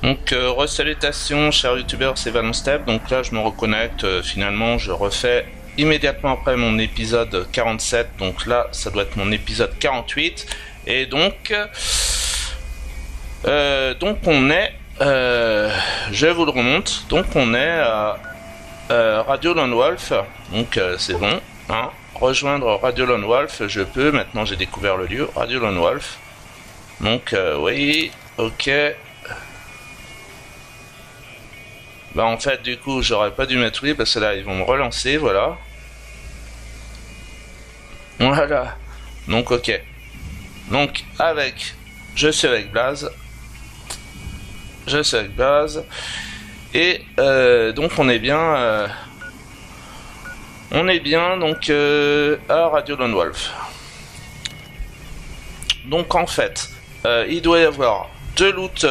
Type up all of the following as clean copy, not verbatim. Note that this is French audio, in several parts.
Donc resalutations chers youtubeurs, c'est Valonstep. Donc là je me reconnecte, finalement je refais immédiatement après mon épisode 47. Donc là ça doit être mon épisode 48. Et donc on est, je vous le remonte, donc on est à Radio Lone Wolf. Donc c'est bon, hein. Rejoindre Radio Lone Wolf, je peux, maintenant j'ai découvert le lieu, Radio Lone Wolf. Donc oui, ok. Bah en fait du coup j'aurais pas dû mettre oui parce que là ils vont me relancer, voilà. Voilà. Donc ok. Donc je suis avec Blaze. Je suis avec Blaze. Et donc on est bien donc à Radio Lone Wolf. Donc en fait il doit y avoir deux loots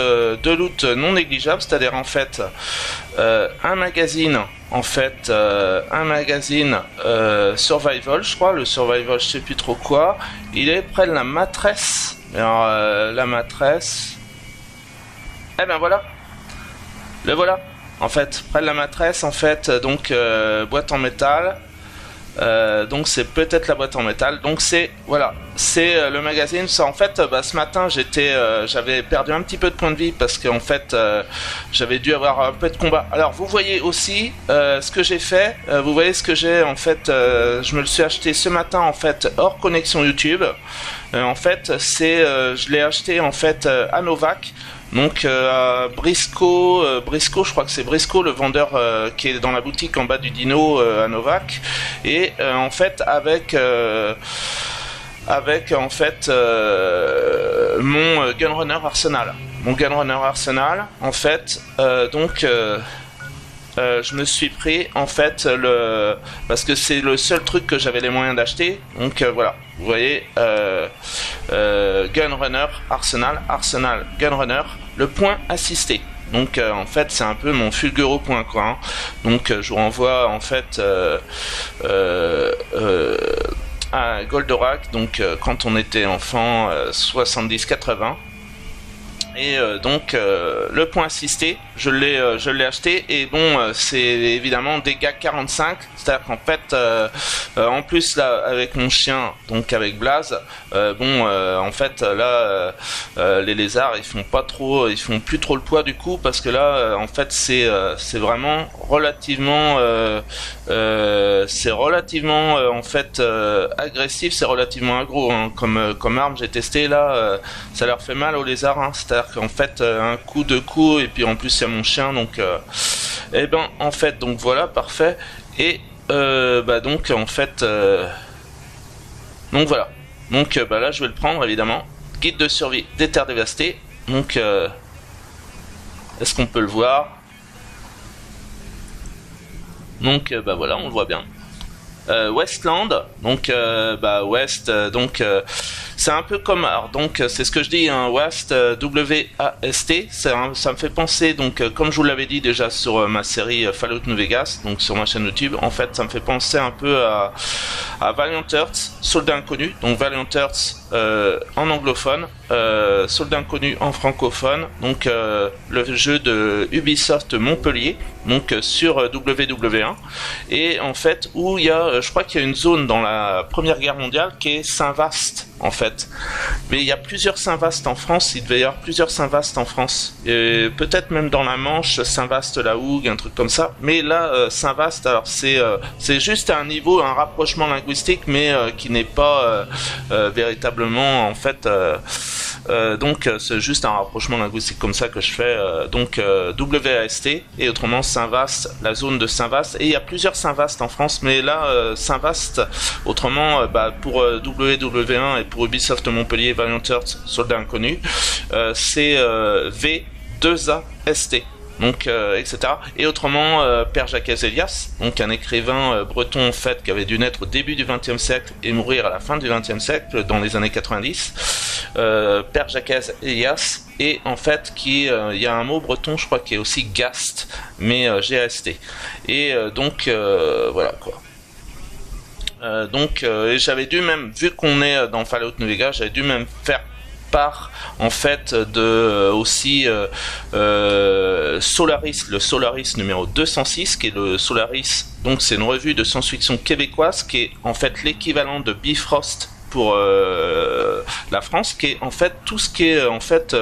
non négligeables, c'est-à-dire en fait un magazine survival, je crois, le survival je sais plus trop quoi, il est près de la maîtresse. Alors la maîtresse, eh ben voilà, le voilà, en fait, près de la maîtresse, en fait, donc boîte en métal. Donc c'est peut-être la boîte en métal. Donc c'est voilà, c'est le magazine. Ça, en fait, ce matin j'avais perdu un petit peu de points de vie parce qu'en fait j'avais dû avoir un peu de combat. Alors vous voyez aussi ce que j'ai fait. Vous voyez ce que j'ai en fait. Je me le suis acheté ce matin en fait hors connexion YouTube. En fait je l'ai acheté en fait à Novac. Donc Briscoe, je crois que c'est Briscoe, le vendeur qui est dans la boutique en bas du Dino à Novac, et en fait avec en fait mon Gunrunner Arsenal. Mon Gunrunner Arsenal, en fait, je me suis pris en fait parce que c'est le seul truc que j'avais les moyens d'acheter. Donc voilà, vous voyez Gunrunner Arsenal, Gunrunner, le point assisté. Donc en fait c'est un peu mon Fulguro point quoi. Hein. Donc je vous renvoie en fait à Goldorak. Donc quand on était enfant 70-80. Et donc le point assisté, je l'ai acheté, et bon c'est évidemment dégâts 45, c'est-à-dire qu'en fait en plus là avec mon chien, donc avec Blaze, en fait là les lézards ils font plus trop le poids du coup, parce que là en fait c'est vraiment relativement en fait agressif, c'est relativement aggro hein, comme arme. J'ai testé là, ça leur fait mal aux lézards hein, c'est-à-dire qu'en fait un coup, deux coups, et puis en plus il y a mon chien, donc et ben en fait donc voilà, parfait. Et donc en fait donc voilà, donc là je vais le prendre évidemment, guide de survie des terres dévastées. Donc est-ce qu'on peut le voir? Donc voilà, on le voit bien. Westland, donc West, donc c'est un peu comme, alors donc c'est ce que je dis, hein, West, W-A-S-T, ça me fait penser, donc comme je vous l'avais dit déjà sur ma série Fallout New Vegas, donc sur ma chaîne YouTube, en fait ça me fait penser un peu à Valiant Hearts, Soldat Inconnu, donc Valiant Hearts en anglophone, Soldat Inconnu en francophone, donc le jeu de Ubisoft Montpellier, donc sur WW1, et en fait où il y a, je crois qu'il y a une zone dans la Première Guerre mondiale qui est Saint-Vaast en fait, mais il y a plusieurs Saint-Vaast en France, il devait y avoir plusieurs Saint-Vaast en France, et peut-être même dans la Manche, Saint-Vaast-la-Hougue, un truc comme ça, mais là Saint-Vaast, alors c'est juste un niveau, un rapprochement linguistique, mais qui n'est pas véritablement en fait donc c'est juste un rapprochement linguistique comme ça que je fais, donc WAST, et autrement Saint-Vaast, la zone de Saint-Vaast, et il y a plusieurs Saint-Vaast en France, mais là Saint-Vaast, autrement pour WW1 et pour Ubisoft Montpellier, Valiant Hearts, Soldat Inconnu, c'est V2AST. Donc etc. Et autrement Père Jacques Elias, donc un écrivain breton en fait qui avait dû naître au début du XXe siècle et mourir à la fin du XXe siècle, dans les années 90. Père Jacques Elias, et en fait qui il y a un mot breton je crois qui est aussi Gast, mais G-A-S-T. Et donc voilà quoi. Donc j'avais dû même, vu qu'on est dans Fallout New Vegas, j'avais dû même faire part en fait de aussi Solaris, le Solaris numéro 206, qui est le Solaris, donc c'est une revue de science-fiction québécoise qui est en fait l'équivalent de Bifrost pour la France, qui est en fait tout ce qui est en fait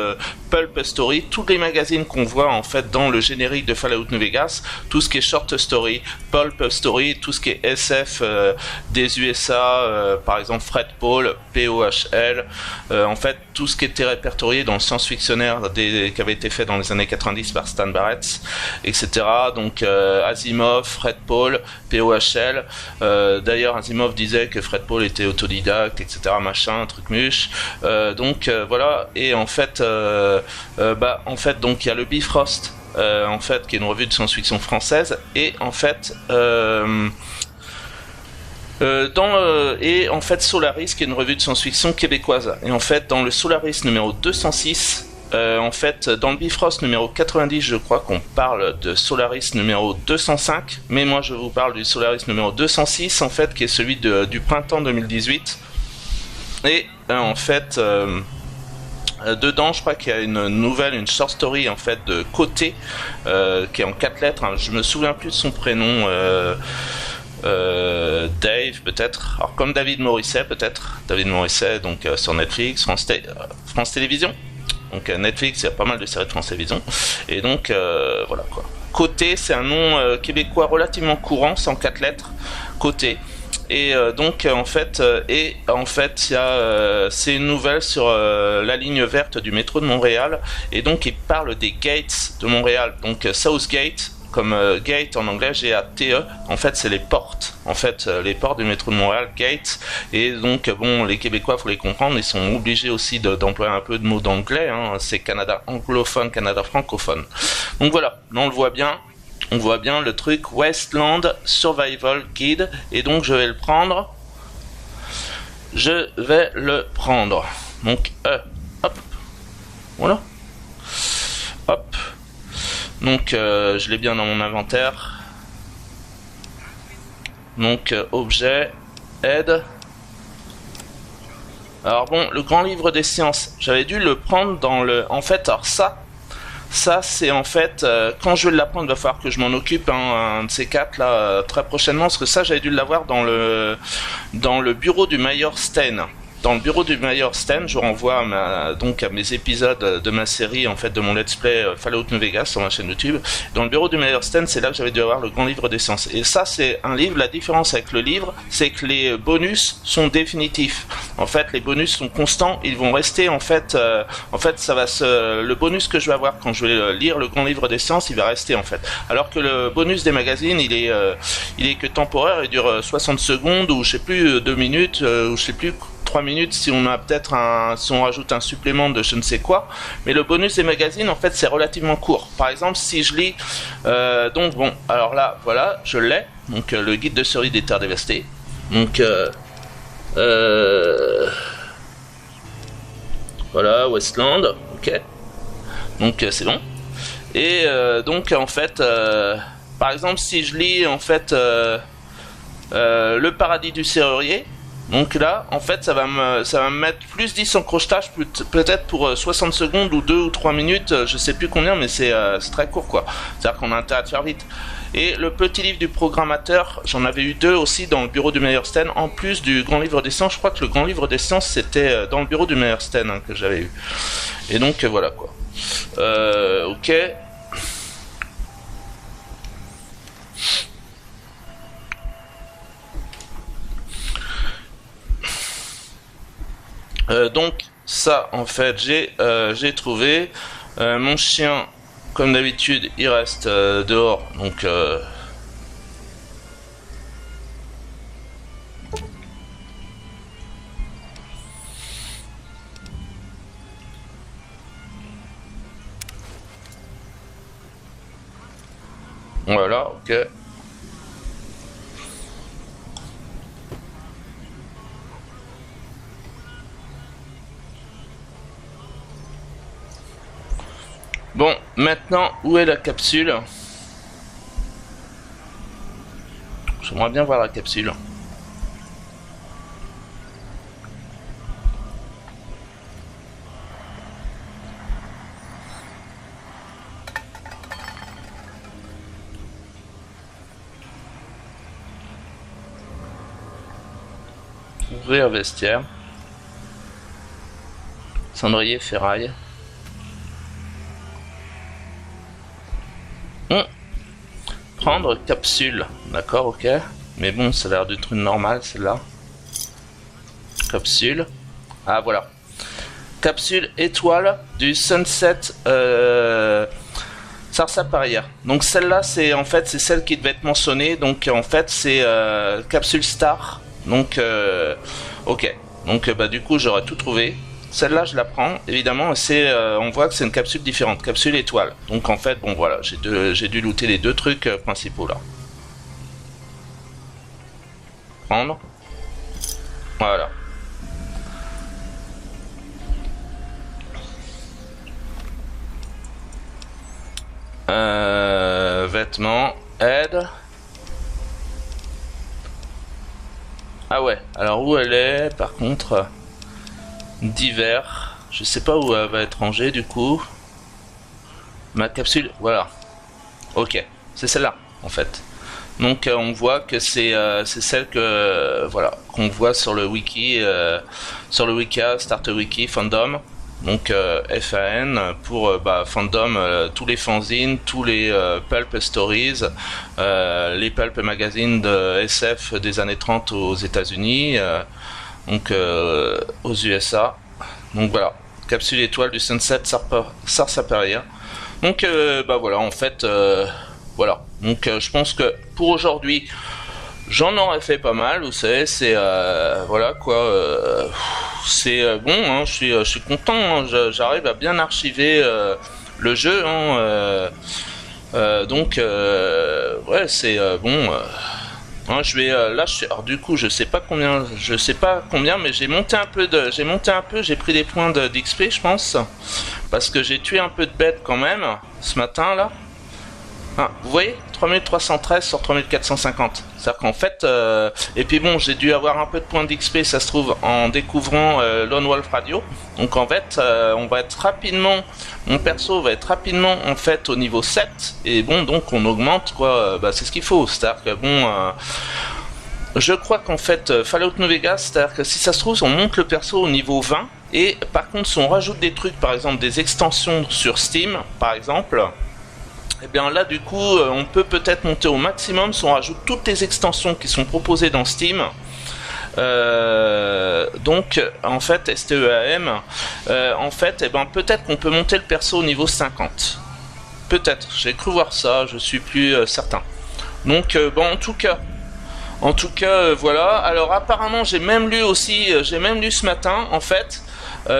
pulp story, tous les magazines qu'on voit en fait dans le générique de Fallout New Vegas, tout ce qui est short story, pulp story, tout ce qui est SF des USA, par exemple Fred Paul, POHL, en fait tout ce qui était répertorié dans le science-fictionnaire qui avait été fait dans les années 90 par Stan Barretts, etc. Donc Asimov, Fred Paul, POHL. D'ailleurs Asimov disait que Fred Paul était autodidacte, etc. Machin, truc muche. Donc voilà. Et en fait, donc il y a le Bifrost, en fait, qui est une revue de science-fiction française. Et en fait, et en fait Solaris, qui est une revue de science-fiction québécoise. Et en fait, dans le Solaris numéro 206. En fait, dans le Bifrost numéro 90, je crois qu'on parle de Solaris numéro 205, mais moi je vous parle du Solaris numéro 206, en fait, qui est celui du printemps 2018. Et en fait, dedans, je crois qu'il y a une nouvelle, une short story en fait de Côté, qui est en 4 lettres. Hein, je me souviens plus de son prénom. Dave peut-être, alors comme David Morisset peut-être, David Morisset donc sur Netflix, France Télévisions. Donc Netflix, il y a pas mal de séries de France Télévisions. Et donc voilà quoi. Côté, c'est un nom québécois relativement courant, c'est en 4 lettres. Côté. Et donc en fait, il y a c'est une nouvelle sur la ligne verte du métro de Montréal. Et donc il parle des gates de Montréal. Donc Southgate, comme gate en anglais, G-A-T-E, en fait c'est les portes, en fait les portes du métro de Montréal, gate. Et donc bon, les Québécois, faut les comprendre, ils sont obligés aussi d'employer un peu de mots d'anglais, hein. C'est Canada anglophone, Canada francophone. Donc voilà, là on le voit bien. On voit bien le truc Wasteland Survival Guide, et donc je vais le prendre. Donc hop, voilà, hop. Donc je l'ai bien dans mon inventaire. Donc objet, aide. Alors bon, le grand livre des sciences, j'avais dû le prendre dans le... En fait, alors ça c'est en fait, quand je vais l'apprendre, il va falloir que je m'en occupe, hein, un de ces quatre là, très prochainement, parce que ça j'avais dû l'avoir dans le bureau du Mayor Stein. Dans le bureau du Mayor Stein, je renvoie donc à mes épisodes de ma série, en fait, de mon let's play Fallout New Vegas sur ma chaîne YouTube. Dans le bureau du Mayor Stein, c'est là que j'avais dû avoir le grand livre des sciences. Et ça, c'est un livre. La différence avec le livre, c'est que les bonus sont définitifs. En fait, les bonus sont constants. Ils vont rester, en fait, le bonus que je vais avoir quand je vais lire le grand livre des sciences, il va rester, en fait. Alors que le bonus des magazines, il est que temporaire. Il dure 60 secondes, ou je sais plus, 2 minutes, ou je sais plus, 3 minutes si on a peut-être si on rajoute un supplément de je ne sais quoi. Mais le bonus des magazines, en fait, c'est relativement court. Par exemple, si je lis donc bon, alors là voilà, je l'ai, donc le guide de survie des terres dévastées, donc voilà, Westland, ok, donc c'est bon. Et donc en fait par exemple, si je lis en fait le paradis du serrurier, donc là, en fait, ça va me mettre plus 10 en crochetage, peut-être pour 60 secondes ou 2 ou 3 minutes, je sais plus combien, mais c'est très court, quoi. C'est-à-dire qu'on a intérêt à faire vite. Et le petit livre du programmateur, j'en avais eu 2 aussi dans le bureau du Mayor Stein, en plus du grand livre des sciences. Je crois que le grand livre des sciences, c'était dans le bureau du Mayor Stein, hein, que j'avais eu. Et donc, voilà, quoi. Ok. Donc ça en fait j'ai trouvé mon chien, comme d'habitude il reste dehors, donc voilà, ok. Bon, maintenant, où est la capsule? J'aimerais bien voir la capsule. Ouvrir vestiaire. Cendrier ferraille. Prendre capsule. D'accord, ok. Mais bon, ça a l'air du truc normal, celle-là. Capsule. Ah, voilà. Capsule étoile du Sunset Sarsaparilla. Donc celle-là, c'est en fait c'est celle qui devait être mentionnée. Donc en fait, c'est capsule star. Donc ok. Donc bah du coup, j'aurais tout trouvé. Celle-là, je la prends. Évidemment, c'est on voit que c'est une capsule différente, capsule étoile. Donc en fait, bon voilà, j'ai dû looter les deux trucs principaux là. Prendre. Voilà. Vêtements, aide. Ah ouais, alors où elle est par contre? Divers. Je sais pas où elle va être rangée du coup. Ma capsule, voilà. Ok, c'est celle-là en fait. Donc on voit que c'est celle que voilà qu'on voit sur le wiki, sur le Wika, Starter Wiki, Fandom. Donc FAN pour Fandom, tous les fanzines, tous les pulp stories, les pulp magazines de SF des années 30 aux États-Unis, donc aux USA. Donc voilà, capsule étoile du Sunset Sarsaparilla. Donc voilà, en fait, voilà. Donc je pense que pour aujourd'hui, j'en aurais fait pas mal, vous savez, c'est voilà quoi, c'est bon, hein, je suis content, hein, j'arrive à bien archiver le jeu, hein, donc ouais, c'est bon. Hein, je vais là, alors du coup, je sais pas combien, mais j'ai monté un peu, j'ai pris des points d'XP, je pense, parce que j'ai tué un peu de bêtes quand même ce matin là. Ah, vous voyez, 3313 sur 3450. C'est-à-dire qu'en fait, et puis bon, j'ai dû avoir un peu de points d'XP, ça se trouve, en découvrant Lone Wolf Radio. Donc en fait, on va être rapidement, mon perso va être rapidement en fait au niveau 7. Et bon, donc on augmente quoi, c'est ce qu'il faut. C'est-à-dire que bon, je crois qu'en fait, Fallout New Vegas, c'est-à-dire que si ça se trouve, on monte le perso au niveau 20. Et par contre, si on rajoute des trucs, par exemple des extensions sur Steam, par exemple, et bien là du coup on peut peut-être monter au maximum si on rajoute toutes les extensions qui sont proposées dans Steam. Donc en fait STEAM, en fait peut-être qu'on peut monter le perso au niveau 50. Peut-être, j'ai cru voir ça, je suis plus certain. Donc bon, en tout cas voilà. Alors apparemment j'ai même lu ce matin en fait.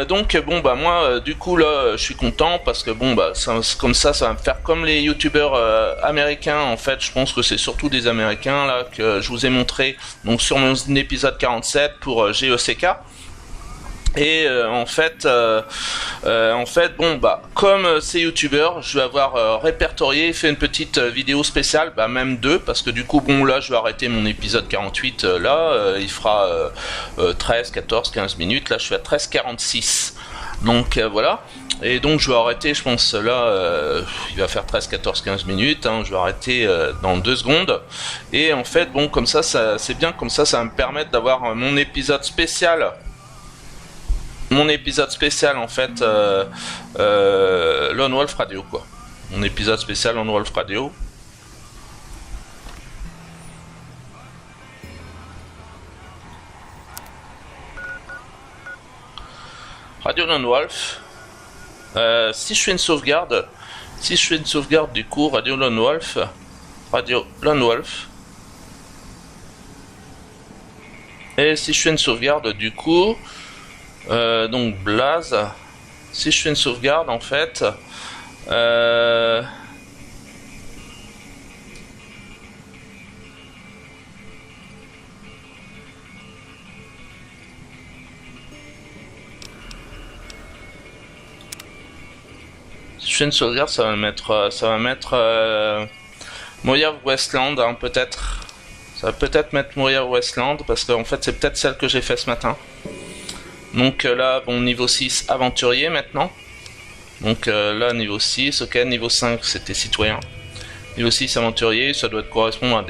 Donc bon bah moi du coup là je suis content parce que bon bah comme ça va me faire comme les youtubeurs américains. En fait je pense que c'est surtout des américains là que je vous ai montré donc sur mon épisode 47 pour GECK. Et en fait bon bah comme ces youtubeurs, je vais avoir répertorié, fait une petite vidéo spéciale, même deux, parce que du coup bon là je vais arrêter mon épisode 48 là, il fera 13, 14, 15 minutes, là je suis à 13,46. Donc voilà. Et donc je vais arrêter, je pense là, il va faire 13, 14, 15 minutes, hein, je vais arrêter dans 2 secondes. Et en fait bon comme ça c'est bien, comme ça va me permettre d'avoir mon épisode spécial. Mon épisode spécial en fait Lone Wolf Radio quoi. Mon épisode spécial Lone Wolf Radio. Radio Lone Wolf. Si je fais une sauvegarde, du coup Radio Lone Wolf. Et si je fais une sauvegarde du coup donc Blaze, si je fais une sauvegarde en fait si je fais une sauvegarde ça va mettre Moyer Westland, hein, peut-être ça va peut-être mettre Moyer Westland parce qu'en fait c'est peut-être celle que j'ai fait ce matin. Donc là, bon, niveau 6, aventurier maintenant. Donc là, niveau 6, ok, niveau 5, c'était citoyen. Niveau 6, aventurier, ça doit correspondre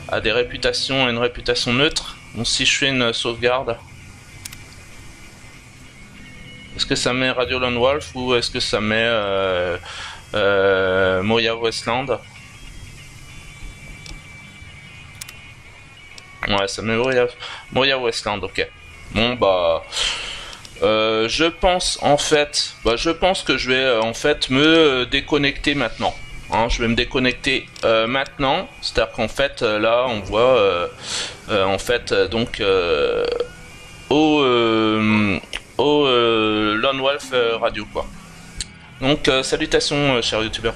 à des réputations, à une réputation neutre. Donc si je fais une sauvegarde, est-ce que ça met Radio Lone Wolf ou est-ce que ça met Moya Westland? Ouais, ça met Moya Westland, ok. Bon bah... je pense en fait, je pense que je vais en fait me déconnecter maintenant. Hein, je vais me déconnecter maintenant, c'est-à-dire qu'en fait là on voit en fait donc au Lone Wolf Radio quoi. Donc salutations chers youtubeurs.